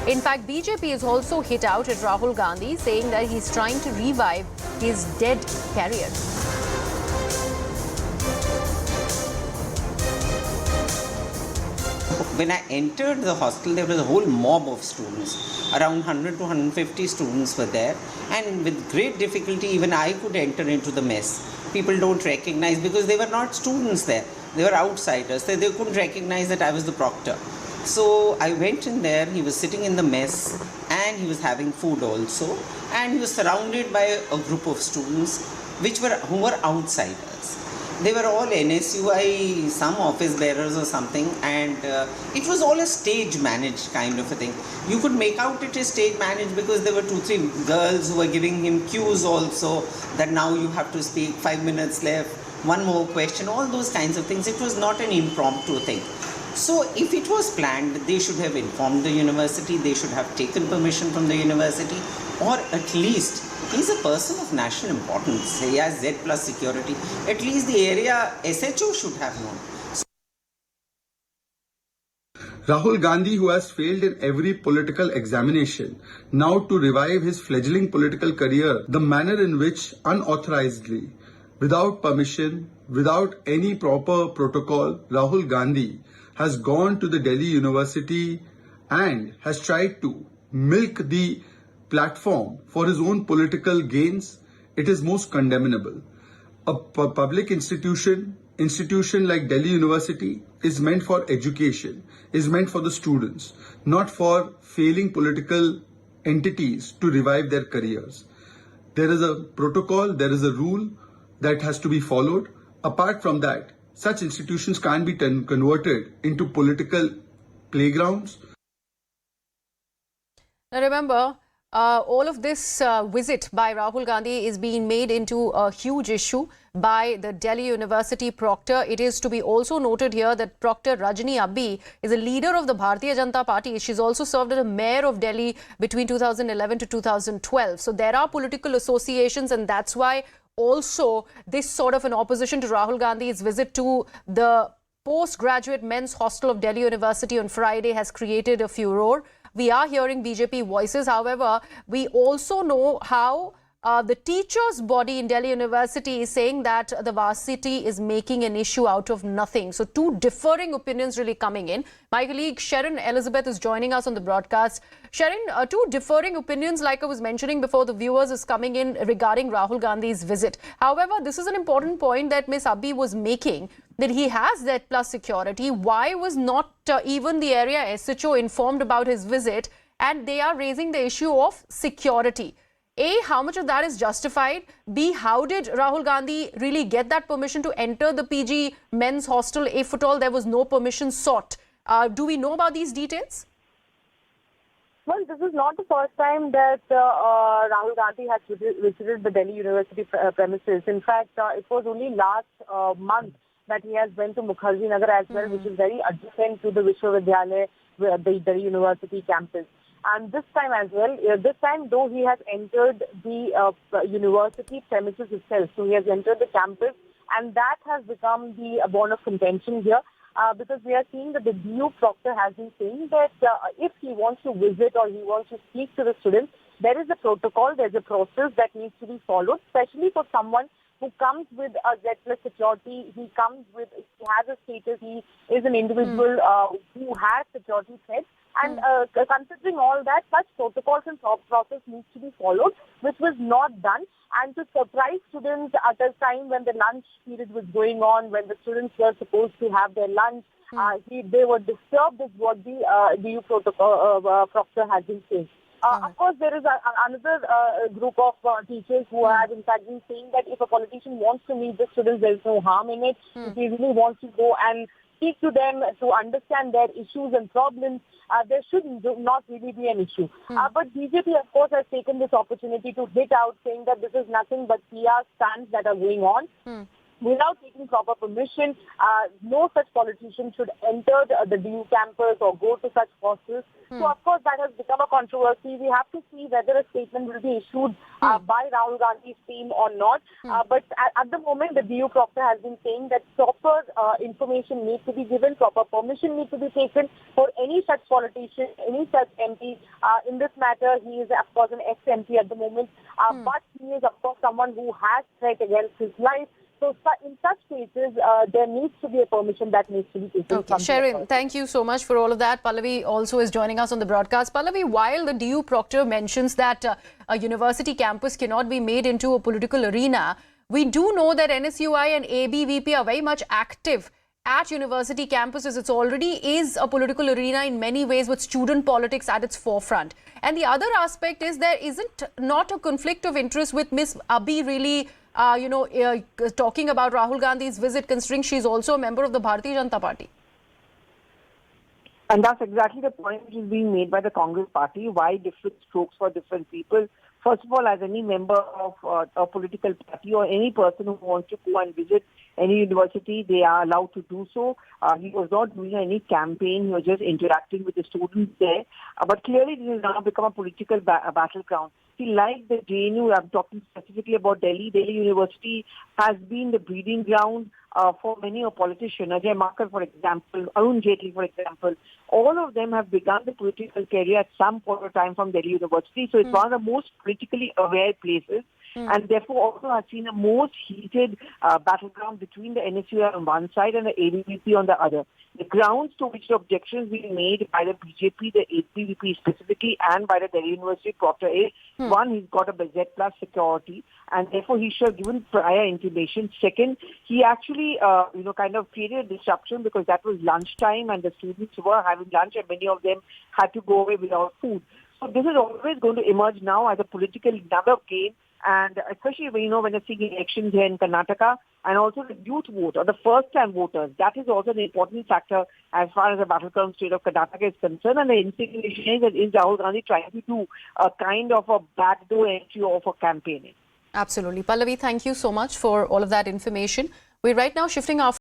In fact, BJP is also hit out at Rahul Gandhi, saying that he's trying to revive his dead career. When I entered the hostel, there was a whole mob of students. Around 100 to 150 students were there. And with great difficulty, even I could enter into the mess. People don't recognize, because they were not students there. They were outsiders. They couldn't recognize that I was the proctor. So I went in there. He was sitting in the mess and he was having food also. And he was surrounded by a group of students who were outsiders. They were all NSUI, some office bearers or something, and it was all a stage managed kind of a thing. You could make out it is stage managed because there were 2-3 girls who were giving him cues also, that now you have to speak, 5 minutes left, one more question, all those kinds of things. It was not an impromptu thing. So if it was planned, they should have informed the university, they should have taken permission from the university, or at least, he's a person of national importance. He has Z+ security. At least the area SHO should have known. Rahul Gandhi, who has failed in every political examination, now to revive his fledgling political career, the manner in which unauthorizedly, without permission, without any proper protocol, Rahul Gandhi has gone to the Delhi University and has tried to milk the platform for his own political gains, it is most condemnable. A public institution like Delhi University is meant for education, is meant for the students, not for failing political entities to revive their careers. There is a protocol, there is a rule that has to be followed. Apart from that, such institutions can't be converted into political playgrounds. Now remember, all of this visit by Rahul Gandhi is being made into a huge issue by the Delhi University proctor. It is to be also noted here that Proctor Rajni Abbi is a leader of the Bharatiya Janata Party. She's also served as a mayor of Delhi between 2011 to 2012. So there are political associations, and that's why also this sort of an opposition to Rahul Gandhi's visit to the postgraduate men's hostel of Delhi University on Friday has created a furor. We are hearing BJP voices. However, we also know how the teachers' body in Delhi University is saying that the varsity is making an issue out of nothing. So two differing opinions really coming in. My colleague Sharon Elizabeth is joining us on the broadcast. Sharon, two differing opinions, like I was mentioning before, the viewers is coming in regarding Rahul Gandhi's visit. However, this is an important point that Ms. Abbi was making, that he has Z+ security. Why was not even the area SHO informed about his visit? And they are raising the issue of security. A, how much of that is justified? B, how did Rahul Gandhi really get that permission to enter the PG men's hostel if at all there was no permission sought? Do we know about these details? Well, this is not the first time that Rahul Gandhi has visited the Delhi University premises. In fact, it was only last month that he has went to Mukherjee Nagar as well, which is very adjacent to the Vishwavidyalaya, the Delhi University campus. And this time as well, this time though he has entered the university premises itself. So he has entered the campus, and that has become the bone of contention here. Because we are seeing that the DU proctor has been saying that if he wants to visit or he wants to speak to the students, there is a protocol, there's a process that needs to be followed, especially for someone who comes with a Z+ security. He has a status, he is an individual who has security threats. And considering all that, such protocols and process needs to be followed, which was not done. And to surprise students at a time when the lunch period was going on, when the students were supposed to have their lunch, they were disturbed, is what the DU proctor has been saying. Of course, there is another group of teachers who have in fact been saying that if a politician wants to meet the students, there is no harm in it. If he really wants to go and speak to them to understand their issues and problems, there should not really be an issue. But BJP, of course, has taken this opportunity to hit out, saying that this is nothing but PR stunts that are going on. Without taking proper permission, no such politician should enter the DU campus or go to such hostels. So, of course, that has become a controversy. We have to see whether a statement will be issued by Rahul Gandhi's team or not. But at the moment, the DU Proctor has been saying that proper information needs to be given, proper permission needs to be taken for any such politician, any such MP. In this matter, he is, of course, an ex-MP at the moment. But he is, of course, someone who has threat against his life. So in such cases, there needs to be a permission that needs to be taken. Okay, Sherin, thank you so much for all of that. Pallavi also is joining us on the broadcast. Pallavi, while the DU Proctor mentions that a university campus cannot be made into a political arena, we do know that NSUI and ABVP are very much active at university campuses. It's already is a political arena in many ways, with student politics at its forefront. And the other aspect is there isn't not a conflict of interest with Miss Abbi really talking about Rahul Gandhi's visit, considering she's also a member of the Bharatiya Janata Party. And that's exactly the point which is being made by the Congress party. Why different strokes for different people? First of all, as any member of a political party or any person who wants to go and visit any university, they are allowed to do so. He was not doing any campaign. He was just interacting with the students there. But clearly, this has now become a political battleground. See, like the JNU, I'm talking specifically about Delhi. Delhi University has been the breeding ground for many a politician. Ajay Makar, for example, Arun Jaitley, for example. All of them have begun the political career at some point of time from Delhi University. So it's one of the most politically aware places. And therefore also has seen the most heated battleground between the NSUI on one side and the ABVP on the other. The grounds to which the objections being made by the BJP, the ABVP specifically, and by the Delhi University Proctor is, one, he's got a Z plus security, and therefore he should have given prior intimation. Second, he actually, kind of created a disruption because that was lunchtime and the students were having lunch and many of them had to go away without food. So this is always going to emerge now as a political nugget game. And especially when they're seeing elections here in Karnataka, and also the youth vote or the first-time voters, that is also an important factor as far as the battleground state of Karnataka is concerned. And the insinuation is that is Rahul Gandhi trying to do a kind of a backdoor entry of a campaigning. Absolutely. Pallavi, thank you so much for all of that information. We're right now shifting our